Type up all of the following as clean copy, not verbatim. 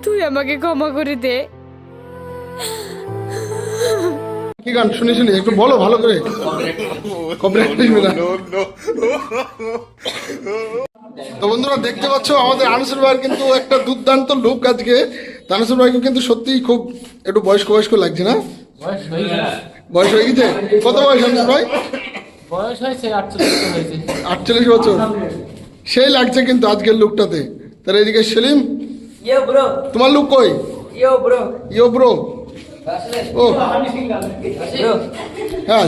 তুই আমাকে ক্ষমা করে দে। কি গান শুনি শুনি একটু বলো ভালো করে। তো বন্ধুরা দেখতে পাচ্ছ আমাদের আনিসুর ভাইয়ের কিন্তু একটা দুর্দান্ত লুক আজকে। আনিসুর ভাইকে কিন্তু সত্যিই খুব একটু বয়স্ক বয়স্ক লাগছে না? বয়স হয়ে গেছে। কত বয়স আনিসুর ভাই? বয়স হয়েছে 48 বছর। সেই লাগছে কিন্তু আজকের লুকটাতে। তার এদিকে সেলিম, তোমার লুক কই? ইয়ো ব্রো। ও হ্যাঁ,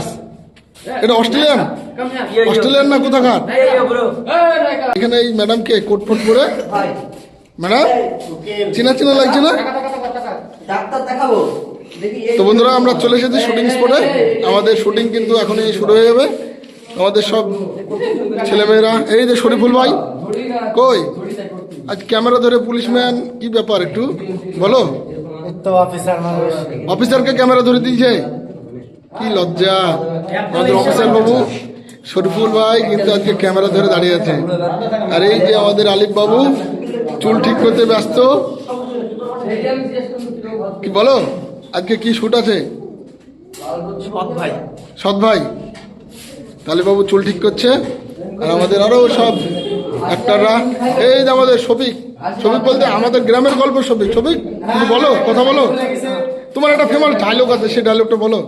এটা অস্ট্রেলিয়ান না কোথাকার? এখানে এই ম্যাডামকে কোট ফোট পরে, ম্যাডাম চেনা চেনা লাগছে না? তো বন্ধুরা আমরা চলে এসেছি শুটিং স্পটে। আমাদের শুটিং কিন্তু এখনই শুরু হয়ে যাবে। আমাদের সব ছেলেমেয়েরা, এই যে শরীফুল ভাই কই? আজ ক্যামেরা ধরে পুলিশম্যান, কি ব্যাপার একটু বলো। অফিসারকে ক্যামেরা ধরে দিয়েছে, কি লজ্জা। আমাদের অফিসার বাবু শরীফুল ভাই কিন্তু আজকে ক্যামেরা ধরে দাঁড়িয়ে আছে। আর এই যে আমাদের আলিফ বাবু চুল ঠিক করতে ব্যস্ত। কি বলো আজকে কি শুট আছে? সৎ ভাই তাহলে বাবু চুল ঠিক করছে। আর আমাদের আরো সব অ্যাক্টররা, এই যে আমাদের শফিক বলতে আমাদের গ্রামের গল্প। শফিক তুমি বলো, কথা বলো। তোমার একটা ফেমাস ডায়লগ আছে, সেই ডায়লগটা বলো।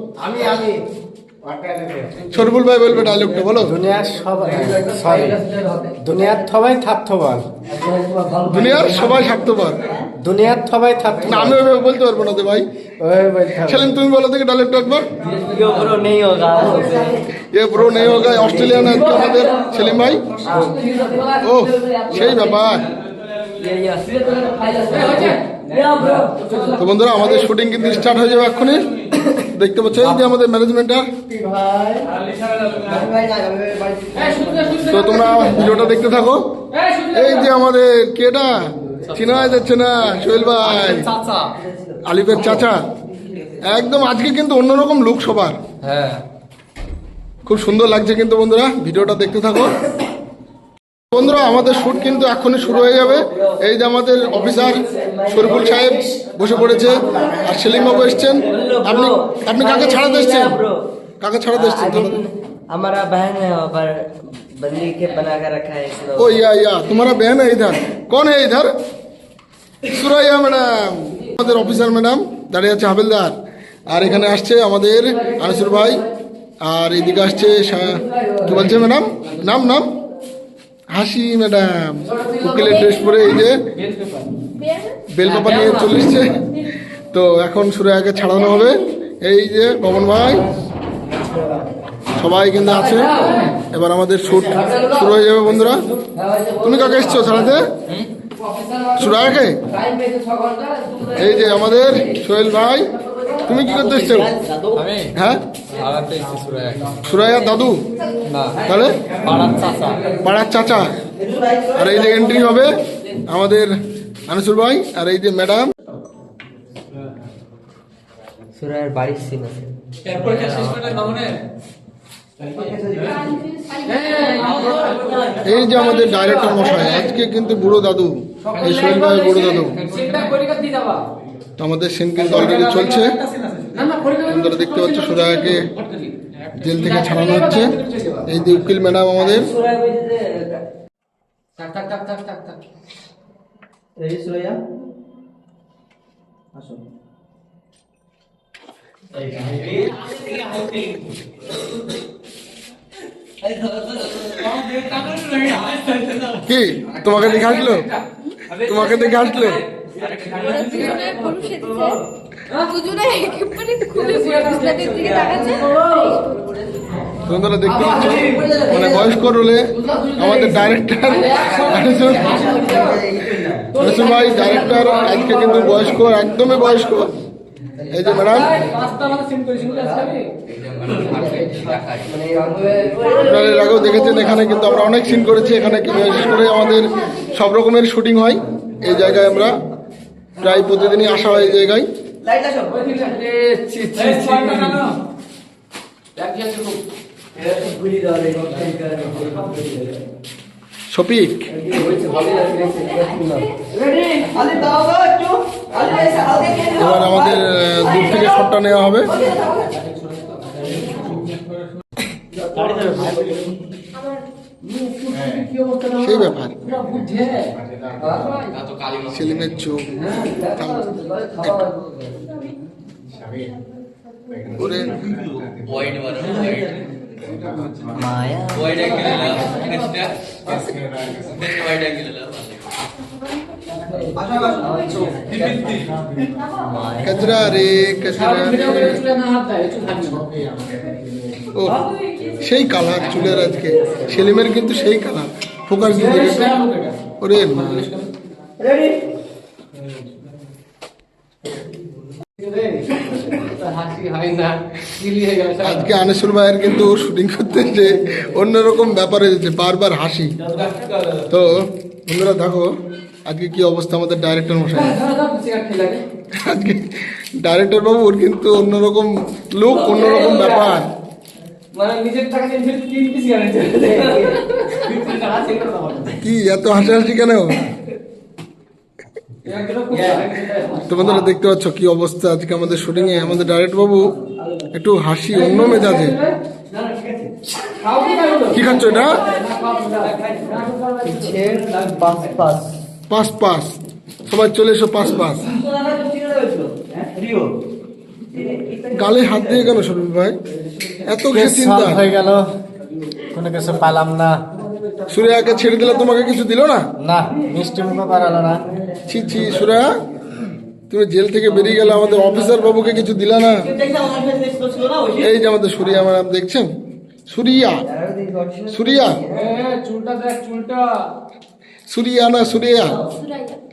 শরীফুল ভাই বলবে ডায়লগটা, বলো। দুনিয়ার সবাই স্বার্থবান। দুনিয়ার সবাই স্বার্থবান। না আমি ওইভাবে বলতে পারবো না ভাই। সেলিম তুমি বলো থেকে ডায়লগটা একবার। এ ব্রো নেই হোগা অস্ট্রেলিয়ান আজকে আমাদের সেলিম ভাই। ও সেই ব্যাপার। তো বন্ধুরা আমাদের শুটিং কিন্তু স্টার্ট হয়ে যাবে এক্ষুনি। দেখতে পাচ্ছ এই যে আমাদের ম্যানেজমেন্টটা। তো তোমরা ভিডিওটা দেখতে থাকো। এই যে আমাদের কেটা চেনা যাচ্ছে না, সোহেল ভাই, আলিফের চাচা। একদম আজকে কিন্তু অন্যরকম লুক সবার। হ্যাঁ, খুব সুন্দর লাগছে কিন্তু বন্ধুরা, ভিডিওটা দেখতে থাকো। বন্ধুরা আমাদের শুট কিন্তু এখনই শুরু হয়ে যাবে। এই যে আমাদের অফিসার শরীফুল সাহেব বসে পড়েছে, আর সেলিম বাবু এসছেন। আপনি কাকে ছাড়াতে এসছেন? কাকে ছাড়াতে এসছেন? हमारा बहन है पर बंदी के बना कर रखा है इसलिए। ओ या तुम्हारा बहन है इधर? कौन है इधर? সুরাইয়া ম্যাডাম, আমাদের অফিসার ম্যাডাম দাঁড়িয়ে আছে, হাবিলদার। আর এখানে আসছে আমাদের আনিসুর ভাই। আর এদিকে আসছে কি বলছে ম্যাডাম, নাম হাসি ম্যাডাম, উকিলের ড্রেস পরে এই যে বেল পেপার নিয়ে চলে এসছে। তো এখন সুরাইয়াকে ছাড়ানো হবে। এই যে পবন ভাই, সবাই কিন্তু আছে। এবার আমাদের শুট শুরু হয়ে যাবে বন্ধুরা। তুমি কাকে এসছো ছাড়াতে? সুরাইয়াকে। এই যে আমাদের সোহেল ভাই, তুমি কি করতে এসছো? হ্যাঁ, সুরাইয়ার দাদু তাহলে পাড়ার চাচা। আর এই যে এন্ট্রি হবে আমাদের আনিসুর ভাই, আর এই যে ম্যাডাম। সুরাইয়ের বাড়ির সিন আছে। এই যে আমাদের ডাইরেক্টর মশাই, আজকে কিন্তু বুড়ো দাদু, এই সোহেল ভাই বুড়ো দাদু। আমাদের সিন কিন্তু অলরেডি চলছে। আপনারা দেখতে পাচ্ছ সুরাইয়াকে জেল থেকে ছাড়ানো হচ্ছে। এই যে উকিল ম্যাডাম আমাদের। সুরাইয়া আসো। কি তোমাকে দেখে আসলো? তোমাকে দেখে আসলো? তোমরা দেখতে পাচ্ছ মানে বয়স্ক রোলে আমাদের ডাইরেক্টর আনিসুর ভাই, ডাইরেক্টর আজকে কিন্তু বয়স্ক, একদমই বয়স্ক। এই যে ম্যাডাম, আপনারা এর আগেও দেখেছেন এখানে কিন্তু আমরা অনেক সিন করেছি। এখানে বিশেষ করে আমাদের সব রকমের শুটিং হয় এই জায়গায়। আমরা প্রায় প্রতিদিনই আসা হয় এই জায়গায়। শফিক এবার আমাদের দূর থেকে শটটা নেওয়া হবে। সেই ব্যাপার সেলিমের চোখ ওরে माया कचरा रे कचरा ও সেই কালার চুলের আজকে সেলিমের কিন্তু সেই কালার ফোকাস দিয়ে দেখেছো? ওরে না আজকে আনিসুর ভাইয়ের কিন্তু শুটিং করতে যে অন্যরকম ব্যাপার হয়েছে, বারবার হাসি। তো বন্ধুরা দেখো আজকে কি অবস্থা আমাদের ডাইরেক্টর মশাই। আজকে ডাইরেক্টর বাবুর কিন্তু অন্যরকম লুক, অন্যরকম ব্যাপার। কি এত হাসাহাসি কেন? তো বন্ধুরা দেখতে পাচ্ছ কি অবস্থা আজকে আমাদের শুটিং এ। আমাদের ডাইরেক্টর বাবু একটু হাসি অন্য মেজাজে। কি খাচ্ছ এটা? পাঁচ পাঁচ, সবাই চলে এসো পাঁচ পাঁচ। গালে হাত দিয়ে কেন শরীর ভাই? এত কিছু চিন্তা হয়ে গেল, কোনো কিছু পালাম না। সুরিয়াকে ছেড়ে দিলে তোমাকে কিছু দিল না? না, মিষ্টি মুখও পারালো না। ছি ছি সুরিয়া, তুমি জেল থেকে বেরিয়ে গেলে আমাদের অফিসার বাবুকে কিছু দিলা না। এই যে আমাদের সুরিয়া ম্যাডাম দেখছেন, সুরিয়া সুরিয়া চুলটা দেখ, চুলটা সুরিয়া না সুরিয়া,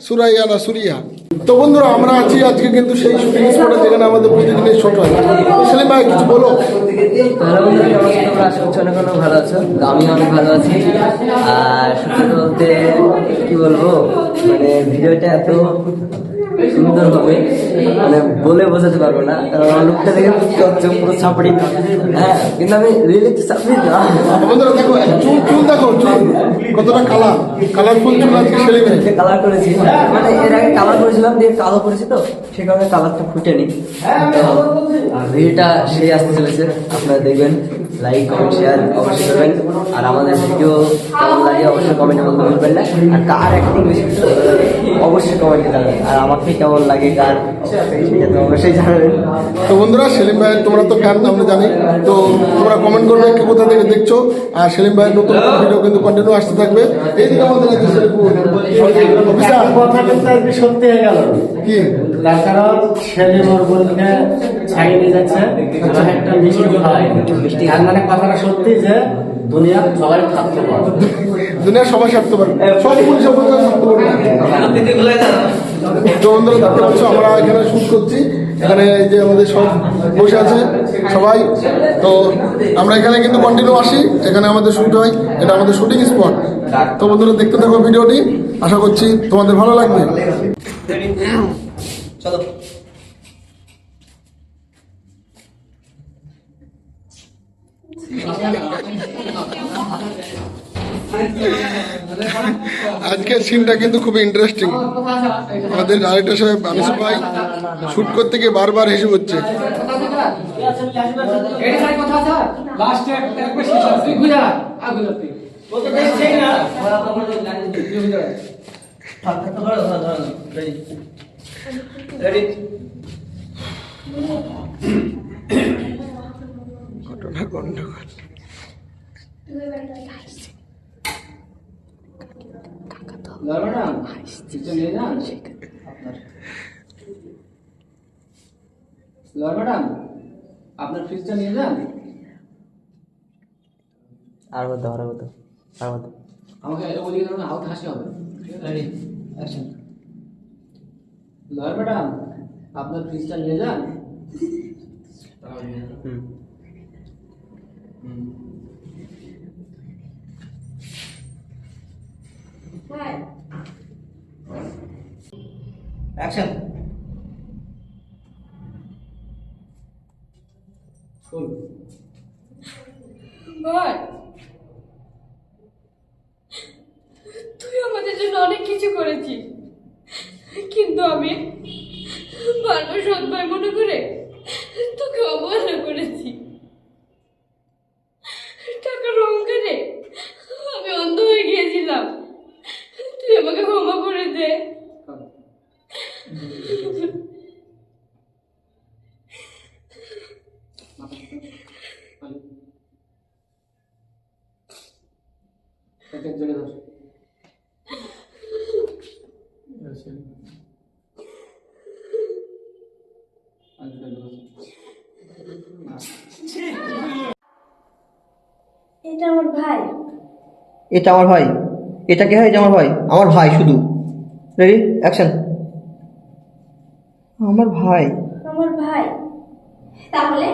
সুরাইয়া না সুরিয়া। তো বন্ধুরা আমরা আছি আজকে কিন্তু সেই শুটিং স্পটে যেখানে আমাদের প্রতিদিনের শট হয়। সেলিম ভাই কিছু বলো। হ্যালো বন্ধুরা, কেমন আছো তোমরা? আশা করছি অনেক অনেক ভালো আছো। আমি অনেক ভালো আছি। আর সত্যি বলতে কি বলবো, মানে ভিডিওটা এত সুন্দর হবে মানে বলে বোঝাতে পারবো না, কারণ আমার লুকটা দেখে বুঝতে হচ্ছে পুরো ছাপড়ি। হ্যাঁ, কিন্তু আমি রিয়েলি ছাপড়ি না। বন্ধুরা দেখো চুল, চুল দেখো চুল কতটা কালারফুল চুল আজকে সেলিমের। কালার করেছি, মানে এর আগে কালার করেছিলাম দিয়ে কালো করেছি, তো সে কারণে কালারটা ফুটেনি। ভিডিওটা সেই আসতে চলেছে, আপনারা দেখবেন। লাইক কমেন্ট শেয়ার অবশ্যই করবেন। আর আমাদের ভিডিও কেমন লাগে অবশ্যই কমেন্টে বলতে ভুলবেন না। আর কার অ্যাক্টিং বেশি অবশ্যই কমেন্টে জানাবেন। আর আমাকে কেমন লাগে কার, সেটা তো অবশ্যই জানাবেন। তো বন্ধুরা সেলিম ভাই তোমরা তো ফ্যান আমরা জানি, তো তোমরা কমেন্ট করবে কে কোথা থেকে দেখছো। আর সেলিম ভাইয়ের নতুন ভিডিও কিন্তু কন্টিনিউ আসতে থাকবে। এইদিকে আমাদের কথা কিন্তু আজকে সত্যি হয়ে গেল। কি তার কারণ সেলিম ওর বোনকে ছাড়িয়ে নিয়ে যাচ্ছে, একটা মিষ্টি খাওয়াই। তার মানে কথাটা সত্যি যে দুনিয়ার সবাই থাকতে পারে, দুনিয়ার সবাই থাকতে পারবে, সব পুলিশ অফিসার থাকতে পারবে। তো বন্ধুরা দেখতে পাচ্ছ আমরা এখানে শুট করছি, এখানে এই যে আমাদের সব বসে আছে সবাই। তো আমরা এখানে কিন্তু কন্টিনিউ আসি, এখানে আমাদের শুট হয়, এটা আমাদের শুটিং স্পট। তো বন্ধুরা দেখতে থাকো ভিডিওটি, আশা করছি তোমাদের ভালো লাগবে। চলো। আজকের সিনটা কিন্তু খুবই ইন্টারেস্টিং। আমাদের ডাইরেক্টর সাহেব আনিসুর ভাই শুট করতে গিয়ে বারবার হেসে হচ্ছে। ঘটনা গন্ডগোল। ম্যাডাম আপনার ফ্রিজটা নিয়ে যান। আর বলতো আমাকে ওদিকে ধরুন, হালকা হাসি হবে। লয়ার ম্যাডাম আপনার ফ্রিজটা নিয়ে যান। অ্যাকশন। বল, তুই আমাদের জন্য অনেক কিছু করেছিস, কিন্তু আমি মানুষ এটা আমার ভাই। এটা আমার ভাই। এটা কে হয়? এটা আমার ভাই। আমার ভাই শুধু। Ready action. আমার ভাই। আমার ভাই। তাহলে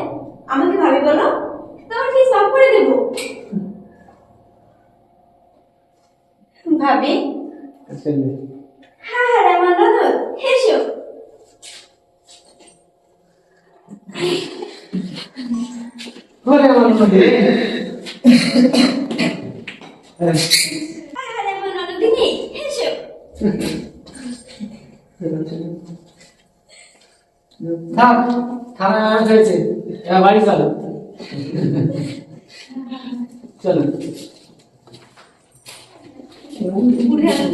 আমাকে ভাবি বলো, তোমার ফিস মাফ করে দেব। ভাবি, হ্যাঁ হ্যাঁ আমার ননদ, এসো। হ্যাঁ হ্যাঁ আমার ননদিনী, এসো। থাক, থানা হয়েছে, এবার বাড়ি চলো। চলো। উঠে আসো।